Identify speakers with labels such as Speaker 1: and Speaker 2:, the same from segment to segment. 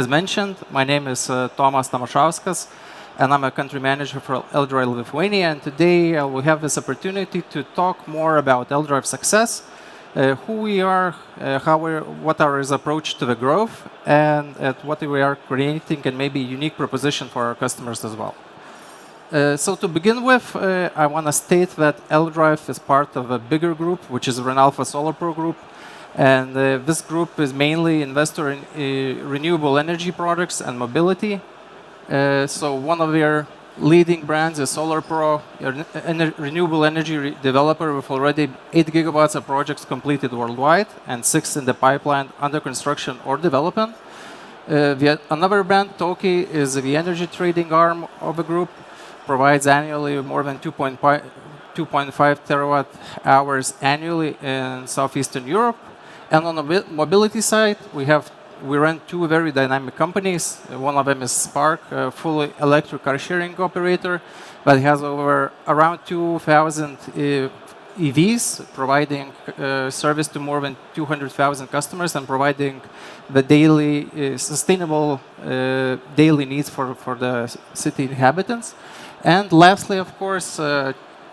Speaker 1: As mentioned, my name is Tomas Tamašauskas, and I'm a country manager for Eldrive Lithuania. And today we have this opportunity to talk more about Eldrive success, who we are, what our approach to the growth, and what we are creating, and maybe a unique proposition for our customers as well. So to begin with, I want to state that Eldrive is part of a bigger group, which is Renalfa Solar Pro Group. And this group is mainly investor in renewable energy products and mobility. So one of their leading brands is Solar Pro, a renewable energy developer with already 8 gigawatts of projects completed worldwide and 6 in the pipeline under construction or development. Another brand, Toki, is the energy trading arm of the group, provides annually more than 2.5 terawatt hours annually in Southeastern Europe. And on the mobility side, we run 2 very dynamic companies. One of them is Spark, a fully electric car sharing operator, but it has around 2,000 EVs, providing service to more than 200,000 customers and providing the daily sustainable daily needs for the city inhabitants. And lastly, of course,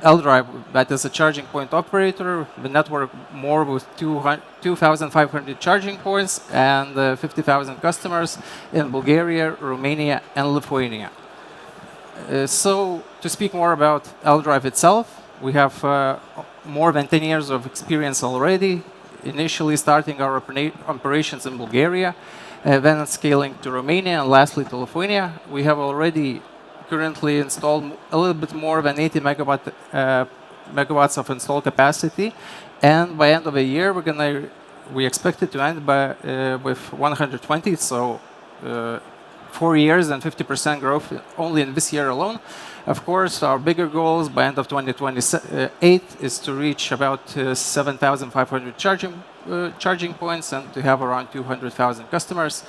Speaker 1: Eldrive, that is a charging point operator, the network more with 2,500 charging points and 50,000 customers in Bulgaria, Romania, and Lithuania. So to speak more about Eldrive itself, we have more than 10 years of experience already, initially starting our operations in Bulgaria, then scaling to Romania, and lastly to Lithuania. We have already currently installed a little bit more than 80 megawatts of installed capacity, and by end of the year we expect it to end with 120. So 4 years and 50% growth only in this year alone. Of course, our bigger goals by end of 2028 is to reach about 7,500 charging points and to have around 200,000 customers.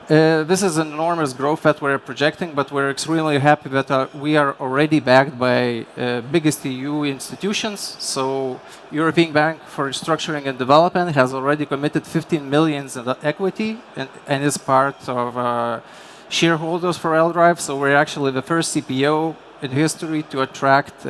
Speaker 1: This is an enormous growth that we're projecting, but we're extremely happy that we are already backed by biggest EU institutions. So European Bank for Restructuring and Development has already committed 15 million in the equity and is part of shareholders for Eldrive. So we're actually the first CPO in history to attract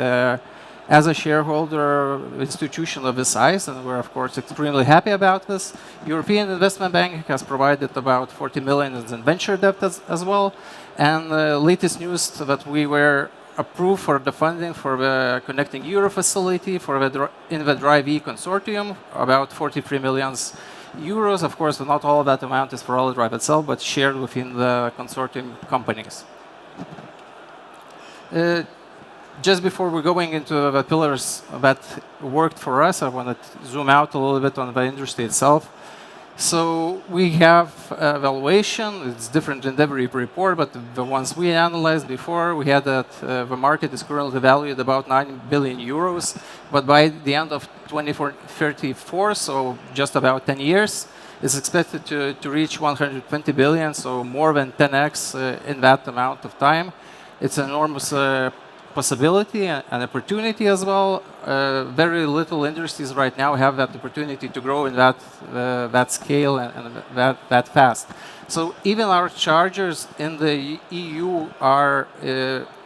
Speaker 1: as a shareholder institution of this size, and we're of course extremely happy about this. European Investment Bank has provided about 40 million in venture debt as well. And the latest news that we were approved for the funding for the Connecting Euro facility in the Drive-E consortium, about 43 million euros. Of course, not all of that amount is for Eldrive itself, but shared within the consortium companies. Just before we're going into the pillars that worked for us, I want to zoom out a little bit on the industry itself. So we have valuation. It's different in every report, but the ones we analyzed before, we had that the market is currently valued about 9 billion euros. But by the end of 2034, so just about 10 years, it's expected to reach 120 billion, so more than 10x in that amount of time. It's an enormous possibility and opportunity as well. Very little industries right now have that opportunity to grow in that scale and that fast. So even our chargers in the EU are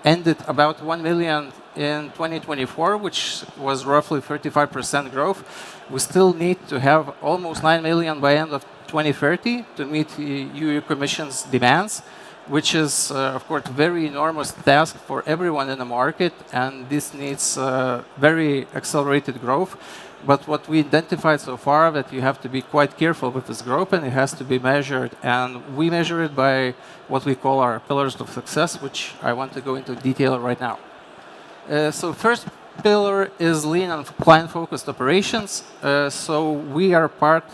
Speaker 1: ended about 1 million in 2024, which was roughly 35% growth. We still need to have almost 9 million by end of 2030 to meet the EU Commission's demands, which is, of course, a very enormous task for everyone in the market, and this needs very accelerated growth. But what we identified so far that you have to be quite careful with this growth, and it has to be measured, and we measure it by what we call our pillars of success, which I want to go into detail right now. So first pillar is lean and client-focused operations. So we are part.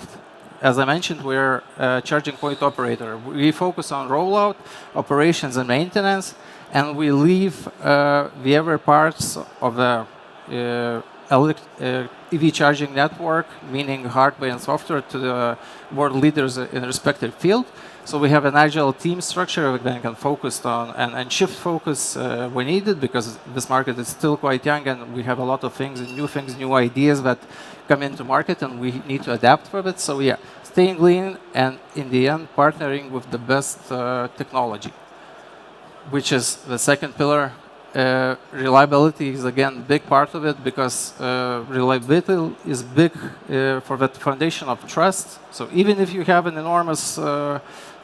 Speaker 1: As I mentioned, we're a charging point operator. We focus on rollout, operations, and maintenance, and we leave the other parts of the EV charging network, meaning hardware and software, to the world leaders in respective field. So we have an agile team structure that can focus on and shift focus when needed, because this market is still quite young and we have a lot of things, new ideas that come into market and we need to adapt for it. So yeah, staying lean and in the end partnering with the best technology, which is the second pillar. Reliability is again a big part of it, because reliability is big for the foundation of trust. So even if you have an enormous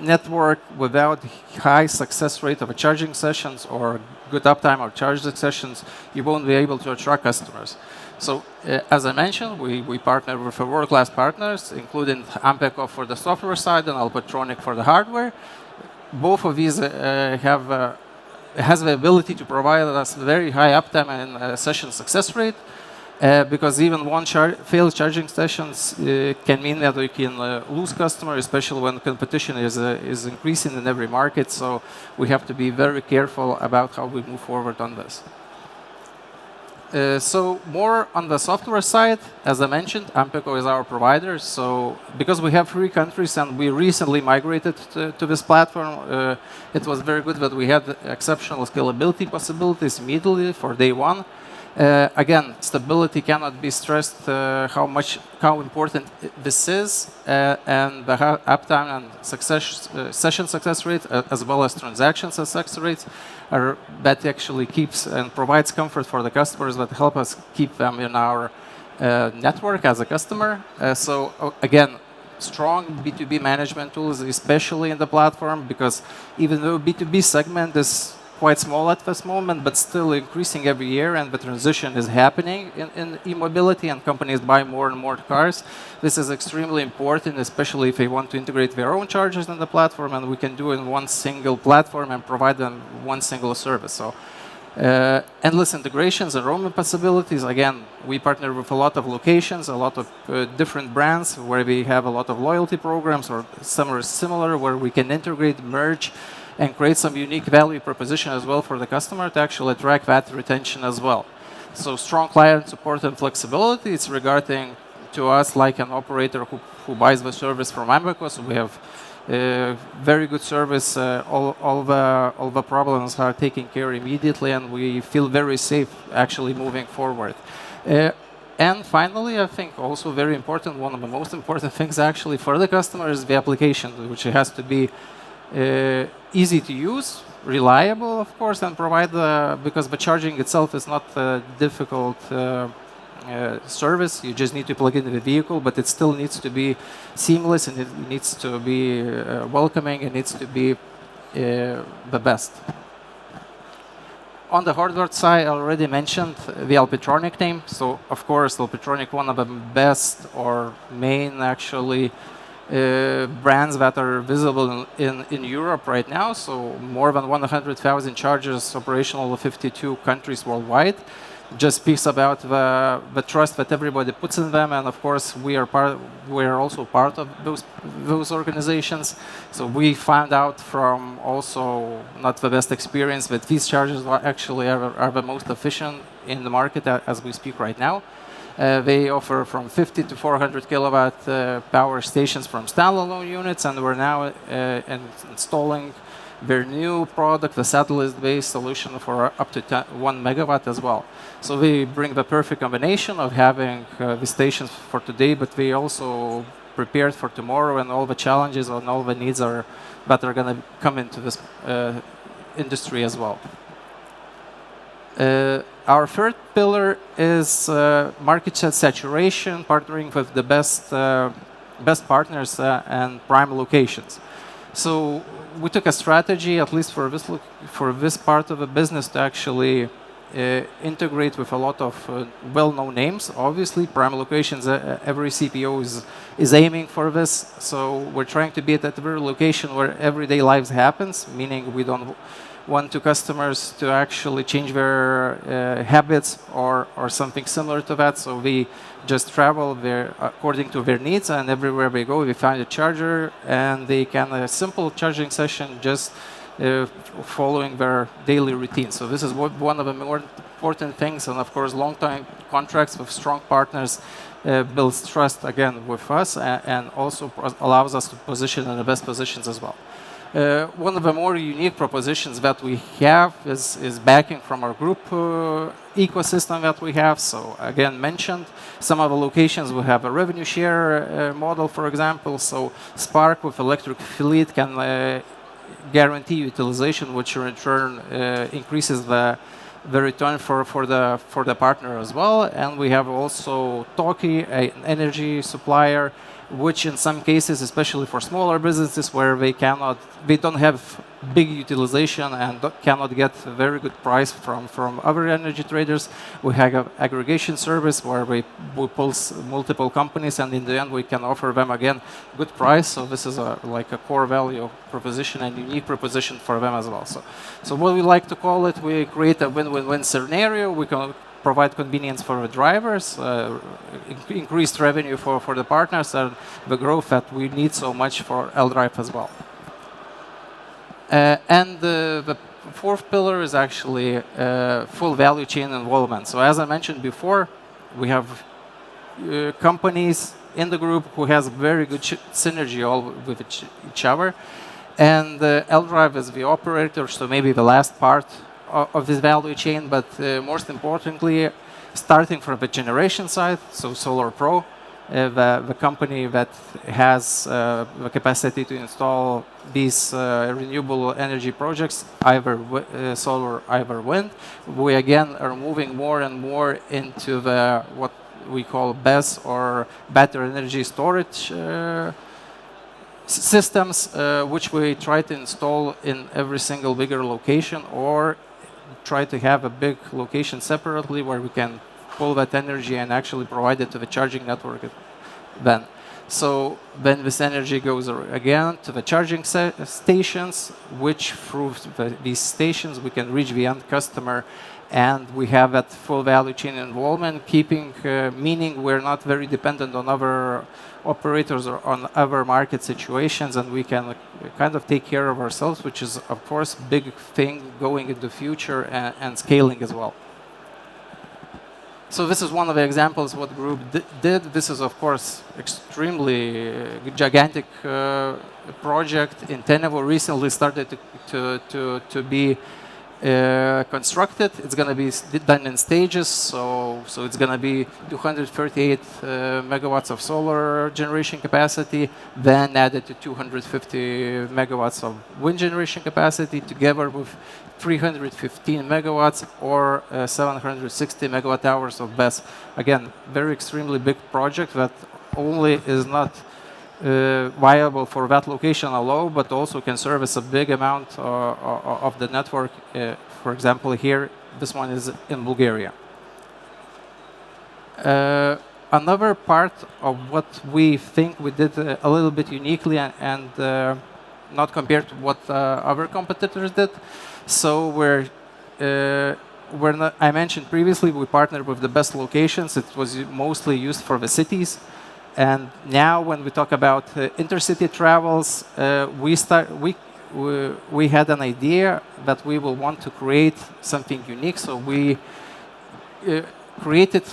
Speaker 1: network without high success rate of charging sessions or good uptime of charging sessions, you won't be able to attract customers. So as I mentioned, we partner with world-class partners, including AMPECO for the software side and Alpatronic for the hardware. Both of these has the ability to provide us very high uptime and session success rate, because even one failed charging sessions can mean that we can lose customers, especially when competition is increasing in every market. So we have to be very careful about how we move forward on this. So more on the software side, as I mentioned, AMPECO is our provider. So because we have 3 countries and we recently migrated to this platform, it was very good that we had exceptional scalability possibilities immediately for day one. Again, stability cannot be stressed how important this is, and the uptime and session success rate, as well as transaction success rates, that actually keeps and provides comfort for the customers that help us keep them in our network as a customer. So again, strong B2B management tools, especially in the platform, because even though B2B segment is quite small at this moment, but still increasing every year, and the transition is happening in e-mobility, and companies buy more and more cars. This is extremely important, especially if they want to integrate their own chargers in the platform, and we can do it in one single platform and provide them one single service. So endless integrations and roaming possibilities. Again, we partner with a lot of locations, a lot of different brands where we have a lot of loyalty programs, or some are similar, where we can integrate, merge, and create some unique value proposition as well for the customer to actually attract that retention as well. So strong client support and flexibility. It's regarding to us like an operator who buys the service from AMPECO. So we have very good service. All the problems are taken care of immediately, and we feel very safe actually moving forward. And finally, I think also very important, one of the most important things actually for the customer is the application, which has to be easy to use, reliable, of course, and provide because the charging itself is not a difficult service. You just need to plug into the vehicle, but it still needs to be seamless, and it needs to be welcoming, and needs to be the best. On the hardware side, I already mentioned the Alpatronic name. So, of course, Alpatronic, one of the best or main, actually, brands that are visible in Europe right now. So more than 100,000 chargers operational in 52 countries worldwide. Just speaks about the trust that everybody puts in them, and of course we are also part of those organizations. So we found out from also not the best experience that these chargers actually are the most efficient in the market as we speak right now. They offer from 50 to 400 kilowatt power stations from standalone units, and we're now installing their new product, the satellite-based solution for up to 1 megawatt as well. So we bring the perfect combination of having the stations for today, but we also prepared for tomorrow and all the challenges and all the needs that are going to come into this industry as well. Our third pillar is market saturation, partnering with the best partners and prime locations. So we took a strategy, at least for this part of the business, to actually integrate with a lot of well-known names. Obviously, prime locations, every CPO is aiming for this. So we're trying to be at every location where everyday life happens, meaning we don't want customers to actually change their habits or something similar to that. So we just travel there according to their needs, and everywhere we go, we find a charger, and they can a simple charging session just following their daily routine. So this is one of the more important things, and of course long-term contracts with strong partners builds trust again with us, and also allows us to position in the best positions as well. One of the more unique propositions that we have is backing from our group ecosystem that we have. So again, mentioned some of the locations we have a revenue share model, for example. So Spark with electric fleet can guarantee utilization, which in turn increases the return for the partner as well. And we have also Toki, an energy supplier, which in some cases, especially for smaller businesses where they don't have big utilization and cannot get a very good price from other energy traders, we have an aggregation service where we pulse multiple companies, and in the end we can offer them again good price. So this is like a core value proposition and unique proposition for them as well. So what we like to call it, we create a win-win-win scenario. We can provide convenience for the drivers, increased revenue for the partners, and the growth that we need so much for Eldrive as well. And the fourth pillar is actually full value chain involvement. So as I mentioned before, we have companies in the group who has very good synergy all with each other. And Eldrive is the operator, so maybe the last part of this value chain, but most importantly, starting from the generation side, so Solar Pro, the company that has the capacity to install these renewable energy projects, either solar, either wind. We again are moving more and more into the what we call BESS, or battery energy storage systems, which we try to install in every single bigger location, or try to have a big location separately where we can pull that energy and actually provide it to the charging network then. So then this energy goes again to the charging stations, which through these stations we can reach the end customer, and we have that full value chain involvement, meaning we're not very dependent on other operators or on other market situations, and we can kind of take care of ourselves, which is of course big thing going into the future and scaling as well. So this is one of the examples what group did. This is of course extremely gigantic project. Intenevo recently started to be constructed. It's going to be done in stages, so it's going to be 238 megawatts of solar generation capacity, then added to 250 megawatts of wind generation capacity, together with 315 megawatts or 760 megawatt hours of BESS. Again, very extremely big project that only is not viable for that location alone, but also can service a big amount of the network. For example, here, this one is in Bulgaria. Another part of what we think we did a little bit uniquely and not compared to what other competitors did. So I mentioned previously, we partnered with the best locations. It was mostly used for the cities. And now when we talk about intercity travels, we had an idea that we will want to create something unique. So we created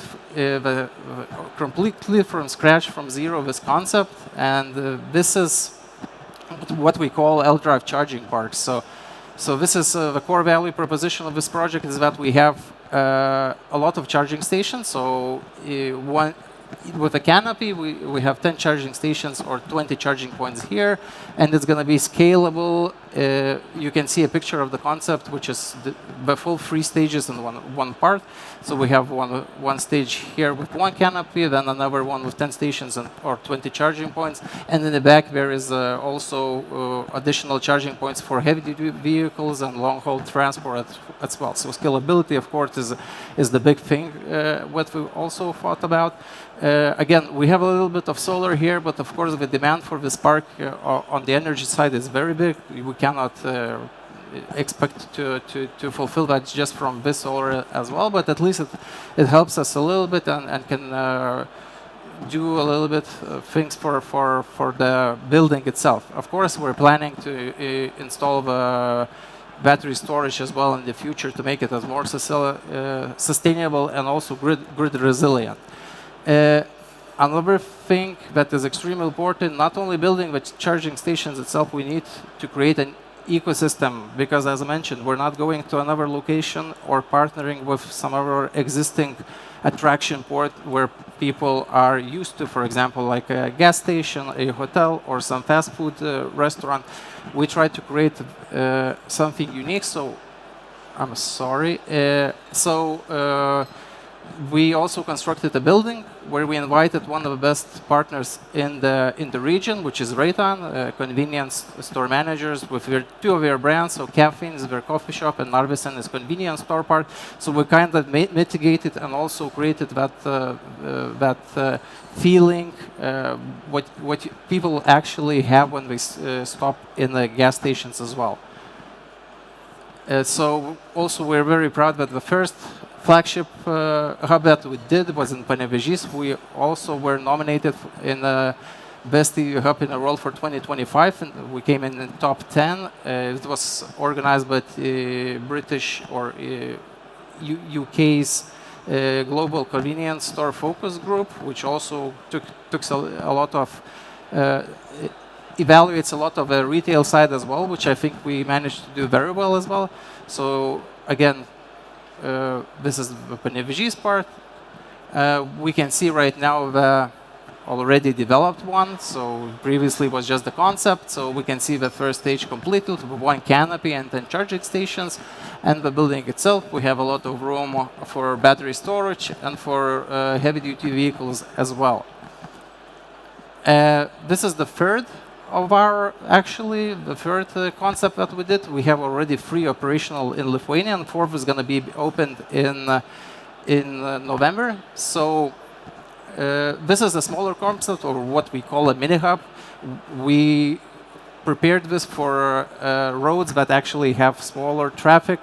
Speaker 1: completely from scratch, from zero, this concept. And this is what we call Eldrive charging parks. So this is the core value proposition of this project, is that we have a lot of charging stations. So with a canopy, we have 10 charging stations or 20 charging points here, and it's going to be scalable. You can see a picture of the concept, which is the full 3 stages in one part. So we have one stage here with one canopy, then another one with 10 stations or 20 charging points, and in the back there is also additional charging points for heavy-duty vehicles and long-haul transport as well. So scalability, of course, is the big thing what we also thought about. Again, we have a little bit of solar here, but of course the demand for this park on the energy side is very big. We cannot expect to fulfill that just from this solar as well, but at least it helps us a little bit and can do a little bit things for the building itself. Of course, we're planning to install the battery storage as well in the future to make it as more sustainable and also grid resilient. Another thing that is extremely important, not only building the charging stations itself, we need to create an ecosystem, because as I mentioned, we're not going to another location or partnering with some other existing attraction port where people are used to, for example, like a gas station, a hotel, or some fast food restaurant. We try to create something unique. So, I'm sorry. We also constructed a building where we invited one of the best partners in the region, which is Rayton, convenience store managers with two of their brands. So Caffeine is their coffee shop, and Narvesen is convenience store part. So we kind of mitigated and also created that feeling, what people actually have when they stop in the gas stations as well. So also we're very proud that the first flagship hub that we did was in Panevėžys. We also were nominated in the best EV hub in the world for 2025, and we came in the top 10. It was organized by British or UK's Global Convenience Store Focus Group, which also took a lot of evaluates a lot of the retail side as well, which I think we managed to do very well as well. So again, this is the Panevėžys part. We can see right now the already developed one. So previously it was just the concept. So we can see the first stage completed with one canopy and 10 charging stations. And the building itself, we have a lot of room for battery storage and for heavy-duty vehicles as well. This is the third of our, actually, the third concept that we did. We have already 3 operational in Lithuania, and 4th is going to be opened in November. So this is a smaller concept, or what we call a mini hub. We prepared this for roads that actually have smaller traffic,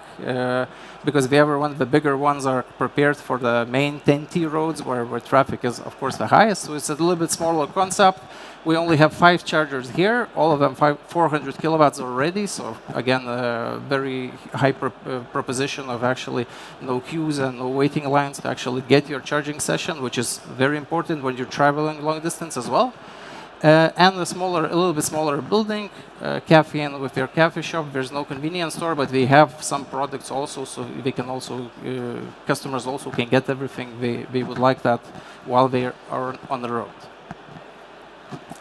Speaker 1: because the other ones, the bigger ones, are prepared for the main 10T roads where traffic is, of course, the highest. So it's a little bit smaller concept. We only have 5 chargers here, all of them 400 kilowatts already. So again, a very high proposition of actually no queues and no waiting lines to actually get your charging session, which is very important when you're traveling long distance as well. And a little bit smaller building, Caffeine with their coffee shop. There's no convenience store, but we have some products also, so they can also, customers also can get everything they would like that while they are on the road.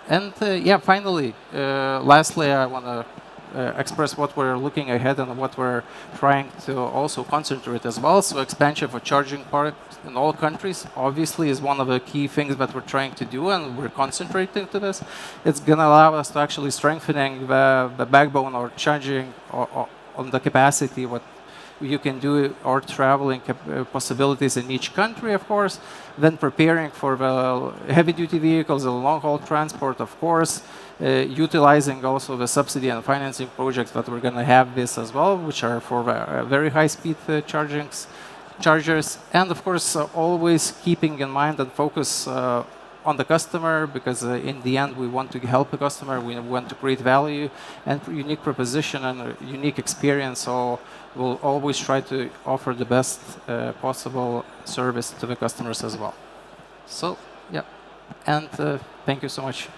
Speaker 1: And yeah, finally, lastly, I want to express what we're looking ahead and what we're trying to also concentrate as well. So expansion for charging parks in all countries obviously is one of the key things that we're trying to do, and we're concentrating to this. It's going to allow us to actually strengthening the backbone or charging on the capacity, what you can do, or traveling possibilities in each country, of course. Then preparing for the heavy-duty vehicles and long-haul transport, of course. Utilizing also the subsidy and financing projects that we're going to have this as well, which are for very high-speed chargers. And of course, always keeping in mind and focus on the customer, because in the end, we want to help the customer. We want to create value and unique proposition and a unique experience. So we'll always try to offer the best possible service to the customers as well. So, yeah. And thank you so much.